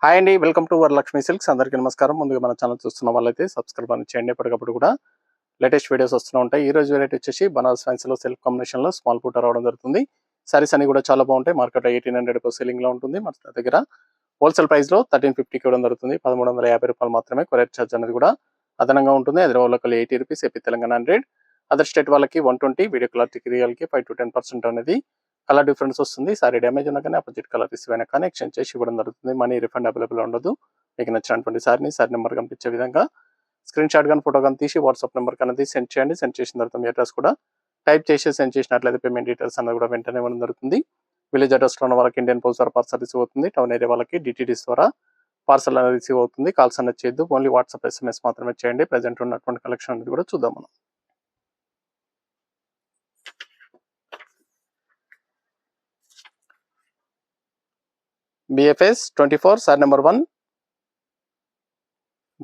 Hi అండి. Welcome to Varalakshmi silks. అందరికీ నమస్కారం. ముందుగా మన ఛానల్ చూస్తున్న వాళ్ళైతే సబ్స్క్రైబ్ అని చేయండి. ఎప్పటికప్పుడు కూడా లేటెస్ట్ వీడియోస్ వస్తూ ఉంటాయి. ఈ రోజు వెరైటీ వచ్చేసి బనారస్ ఫ్యాన్సీలో సెల్ఫ్ కాంబినేషన్లో స్మాల్ బూటా రావడం జరుగుతుంది. సారీస్ అన్ని కూడా చాలా బాగుంటాయి. మార్కెట్లో 1800 సెల్లింగ్లో ఉంటుంది. మన దగ్గర హోల్సేల్ ప్రైస్లో 1350 ఇవ్వడం జరుగుతుంది. రూ. 1350 మాత్రమే. కొరియర్ ఛార్జ్ అనేది కూడా అదనంగా ఉంటుంది. హైదరాబాద్ లోకల్ రూ. 80, ఏపీ తెలంగాణ 100, అదర్ స్టేట్ వాళ్ళకి 120, వీడియో క్లారిటీ రియల్కి 5 to 10% అనేది కలర్ డిఫరెన్స్ వస్తుంది. సారీ డ్యామేజ్ ఉన్నా కానీ అపోజిట్ కలర్ రిసీవ్ అయినా కానీ ఎక్స్చేంజ్ చేసి ఇవ్వడం జరుగుతుంది. మనీ రిఫండ్ అవైలబుల్ ఉండదు. మీకు నచ్చినటువంటి సారీ నెంబర్ కనిపించే విధంగా స్క్రీన్ షాట్ కానీ ఫోటో కానీ తీసి వాట్సాప్ నెంబర్ అనేది సెండ్ చేయండి. సెండ్ చేసిన తర్వాత మీ అడ్రస్ కూడా టైప్ చేసి సెండ్ చేసినట్లయితే పేమెంట్ డీటెయిల్స్ అనేది కూడా వెంటనే ఇవ్వడం జరుగుతుంది. విలేజ్ అడ్రస్లో ఉన్న వాళ్ళకి ఇండియన్ పోస్ట్ ద్వారా పార్సల్ రిసీవ్ అవుతుంది. టౌన్ ఏరియా వాళ్ళకి డిటిడిస్ ద్వారా పార్సల్ అనేది రిసీవ్ అవుతుంది. కాల్స్ అనేది చేయొద్దు. ఓన్లీ వాట్సాప్ SMS మాత్రమే చేయండి. ప్రజెంట్ ఉన్నటువంటి కలెక్షన్ అనేది కూడా చూద్దాం మనం. BFS 24 సారీ నెంబర్ 1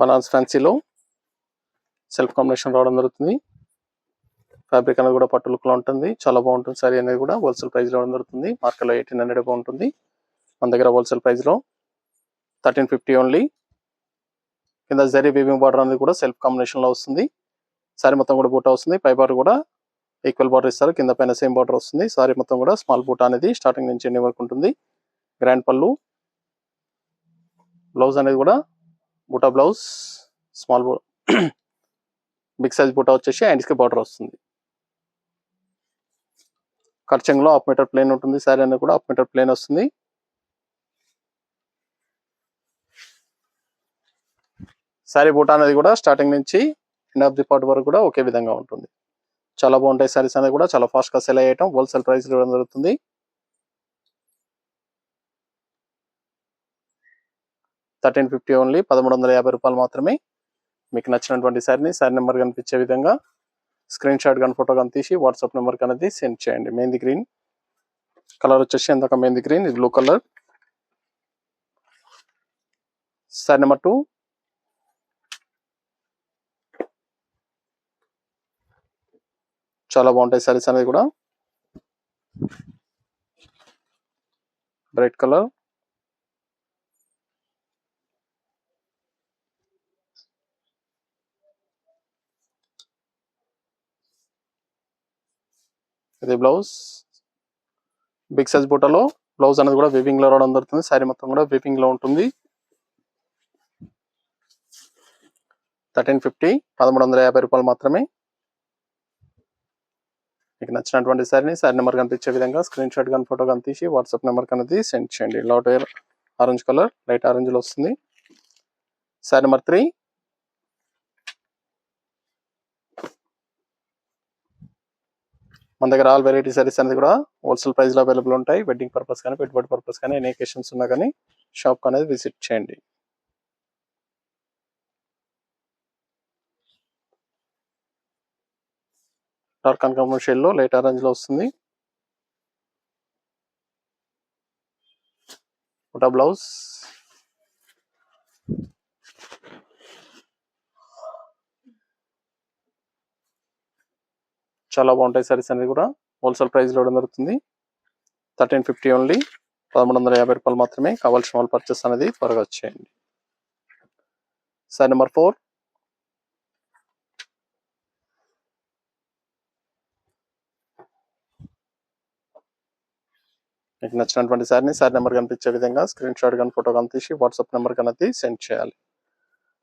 బనారస్ ఫ్యాన్సీలో సెల్ఫ్ కాంబినేషన్ రావడం జరుగుతుంది. ఫ్యాబ్రిక్ అనేది కూడా పట్టు లుక్లో ఉంటుంది. చాలా బాగుంటుంది. సారీ అనేది కూడా హోల్సేల్ ప్రైస్ రావడం జరుగుతుంది. మార్కెట్లో 1800 బాగుంటుంది. మన దగ్గర హోల్సేల్ ప్రైస్లో 1350 ఓన్లీ. కింద జరీ వీవింగ్ బార్డర్ అనేది కూడా సెల్ఫ్ కాంబినేషన్లో వస్తుంది. సారీ మొత్తం కూడా బూటా వస్తుంది. పై బార్డర్ కూడా ఈక్వల్ బార్డర్ ఇస్తారు. కింద పైన సేమ్ బార్డర్ వస్తుంది. సారీ మొత్తం కూడా స్మాల్ బూటా అనేది స్టార్టింగ్ నుంచి ఎండింగ్ వరకు ఉంటుంది. గ్రాండ్ పళ్ళు, బ్లౌజ్ అనేది కూడా బూటా బ్లౌజ్, స్మాల్ బిగ్ సైజ్ బూటా వచ్చేసి హ్యాండ్స్కి బార్డర్ వస్తుంది. ఖర్చంలో హాఫ్ మీటర్ ప్లేన్ ఉంటుంది. సారీ అనేది కూడా హాఫ్ మీటర్ ప్లేన్ వస్తుంది. సారీ బూటా అనేది కూడా స్టార్టింగ్ నుంచి ఎండ్ ఆఫ్ ది పార్ట్ వరకు కూడా ఒకే విధంగా ఉంటుంది. చాలా బాగుంటాయి. సారీస్ అనేది కూడా చాలా ఫాస్ట్గా సెల్ అయ్యటం. హోల్సేల్ ప్రైస్ ఇవ్వడం జరుగుతుంది. 1350 ఓన్లీ. రూ. 1350 మాత్రమే. మీకు నచ్చినటువంటి సారీ నెంబర్ కనిపించే విధంగా స్క్రీన్ షాట్ కానీ ఫోటో కానీ తీసి వాట్సాప్ నెంబర్ అనేది సెండ్ చేయండి. మెహందీ గ్రీన్ కలర్ వచ్చేసి ఎంతక మెహందీ గ్రీన్, ఇది బ్లూ కలర్. సారీ నెంబర్ 2 చాలా బాగుంటాయి సారీస్ అనేది కూడా. బ్రైట్ కలర్, ఇది బ్లౌజ్. బిగ్ సైజ్ బూటాలో బ్లౌజ్ అనేది కూడా వీవింగ్ లో రావడం జరుగుతుంది. సారీ మొత్తం కూడా వీవింగ్ లో ఉంటుంది. 1350 రూ. 1350 మాత్రమే. మీకు నచ్చినటువంటి సారీ నెంబర్ కనిపించే విధంగా స్క్రీన్ షాట్ కానీ ఫోటో కానీ తీసి వాట్సాప్ నెంబర్ అనేది సెండ్ చేయండి. Lot orange colour, light orange లో వస్తుంది. సారీ నెంబర్ 3 మన దగ్గర ఆల్ వెరైటీ సారీస్ అనేది కూడా హోల్సేల్ ప్రైస్ లో అవైలబుల్ ఉంటాయి. వెడ్డింగ్ పర్పస్ కానీ పెట్టుబడి పర్పస్ కానీ ఎనీ అకేషన్స్ ఉన్నా కానీ షాప్ అనేది విజిట్ చేయండి. డార్క్ కనకాంబరం షేడ్ లో లైట్ ఆరెంజ్ లో వస్తుంది. బూటా బ్లౌజ్, చాలా బాగుంటాయి సారీస్ అనేది కూడా హోల్సేల్ ప్రైస్ లో ఇవ్వడం జరుగుతుంది. 1350 ఓన్లీ. రూ. 1350 మాత్రమే. కావాల్సిన వాళ్ళు పర్చేస్ అనేది త్వరగా వచ్చేయండి. సారీ నెంబర్ 4 మీకు నచ్చినటువంటి సారీ నెంబర్ కనిపించే విధంగా స్క్రీన్ షాట్ కానీ ఫోటో కానీ తీసి వాట్సాప్ నెంబర్ అనేది సెండ్ చేయాలి.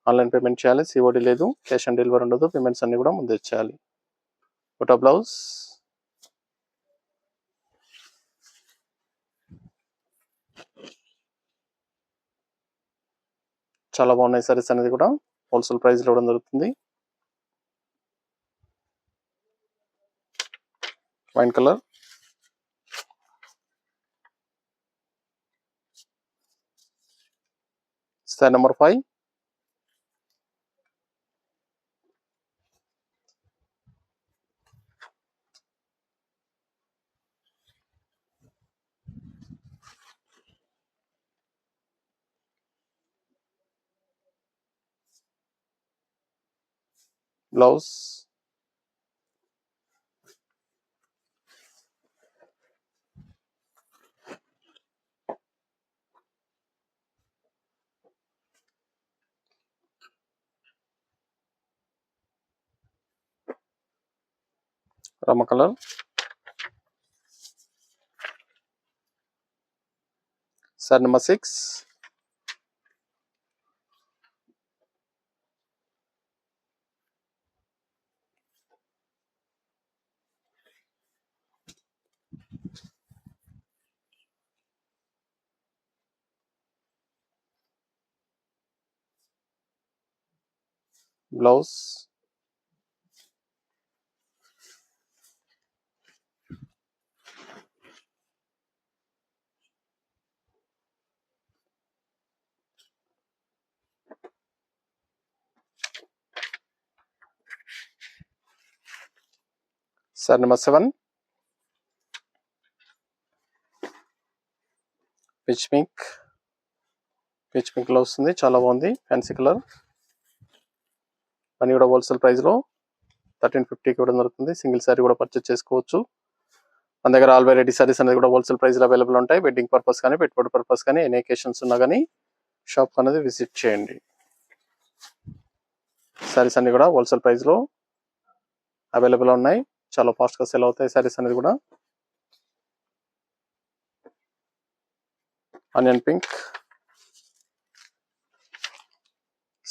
ఆన్లైన్ పేమెంట్ చేయాలి. COD లేదు. క్యాష్ ఆన్ డెలివరీ ఉండదు. పేమెంట్స్ అన్ని కూడా ముందే చేయాలి. బూటా బ్లౌజ్, చాలా బాగున్నాయి సారీస్ అనేది కూడా హోల్సేల్ ప్రైస్ లో ఇవ్వడం జరుగుతుంది. Wine colour, sorry number 5 blouse, Rama colour. Sorry number 6. Blouse. Sari number 7. Pitch pink. Pitch pink లో వస్తుంది, చాలా బాగుంది, ఫ్యాన్సీ కలర్. అని కూడా హోల్సేల్ ప్రైస్ లో 1350కి ఇవ్వడం జరుగుతుంది. సింగిల్ సారీ కూడా పర్చేస్ చేసుకోవచ్చు. మన దగ్గర ఆల్ వెరైటీ సారీస్ అనేది కూడా హోల్సేల్ ప్రైస్ లో అవైలబుల్ ఉంటాయి. వెడ్డింగ్ పర్పస్ కానీ, పెట్టుబడి పర్పస్ కానీ, ఎనీ అకేషన్స్ ఉన్నా కానీ షాప్ అనేది విజిట్ చేయండి. సారీస్ అన్ని కూడా హోల్సేల్ ప్రైస్ లో అవైలబుల్ ఉన్నాయి. చాలా ఫాస్ట్ గా సెల్ అవుతాయి సారీస్ అనేది కూడా. Onion pink.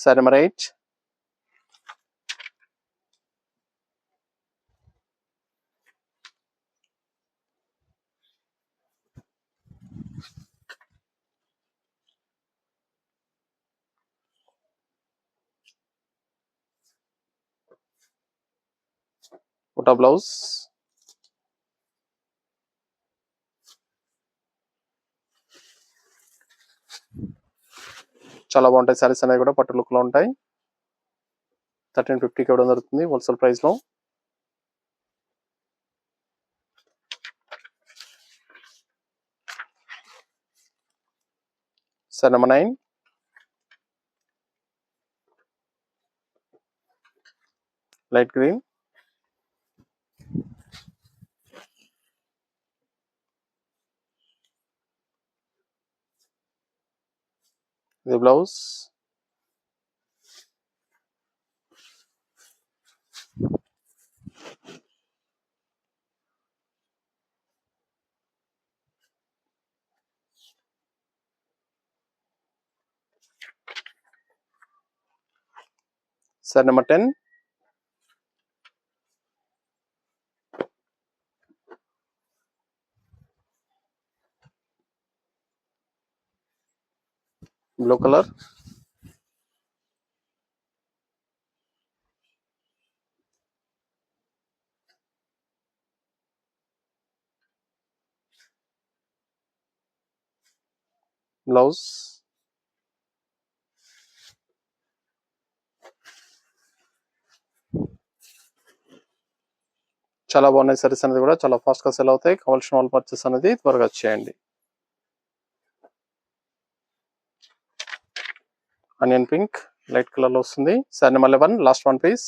సారీ నెంబర్ 8. కుటా బ్లౌజ్. చాలా బాగుంటాయి సారీస్ అనేవి కూడా, పట్టు లుక్ లో ఉంటాయి. 1350కి ఇవ్వడం జరుగుతుంది హోల్సేల్ ప్రైస్ లో. సారీ నెంబర్ 9. Light green. ఇది blouse. Sari number 10. Blue colour. Blouse. చాలా బాగున్నాయి సారీస్ అనేది కూడా, చాలా ఫాస్ట్ గా సెల్ అవుతాయి. కావాల్సిన వాళ్ళు పర్చేస్ అనేది త్వరగా చేయండి. ఆనియన్ పింక్ లైట్ కలర్ లో వస్తుంది. Sorry number 11. Last one piece.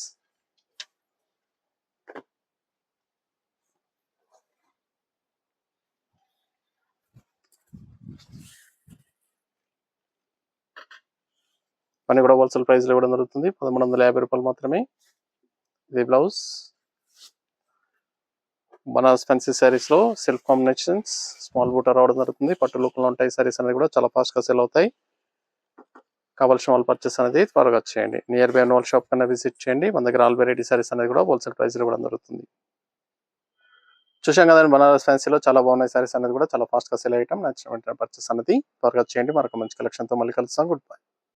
పని కూడా హోల్సేల్ ప్రైస్ లో ఇవ్వడం జరుగుతుంది, 1350 రూపాయలు మాత్రమే. ఇది బ్లౌజ్. బనారస్ ఫ్యాన్సీ సారీస్ లో సెల్ఫ్ కాంబినేషన్స్ స్మాల్ బూటా రావడం జరుగుతుంది. పట్టు లుక్ లో ఉంటాయి సారీస్ అనేది కూడా, చాలా ఫాస్ట్ గా సెల్ అవుతాయి. కావాల్సిన వాళ్ళు పర్చేస్ అనేది త్వరగా చేయండి. నియర్ బై అన్వల్ షాప్ కన్నా విజిట్ చేయండి. మన దగ్గర ఆల్ వెరైటీ సారీస్ అనేది కూడా హోల్సేల్ ప్రైస్ లో ఇవ్వడం జరుగుతుంది. చూసాం కదండి, బనారస్ ఫ్యాన్సీలో చాలా బాగున్నాయి సారీస్ అనేది కూడా, చాలా ఫాస్ట్ గా సెల్ అయ్యటం. నచ్చిన వెంటనే పర్చేస్ అనేది త్వరగా చేయండి. మరొక మంచి కలెక్షన్ తో మళ్ళీ కలుస్తాం. Good bye.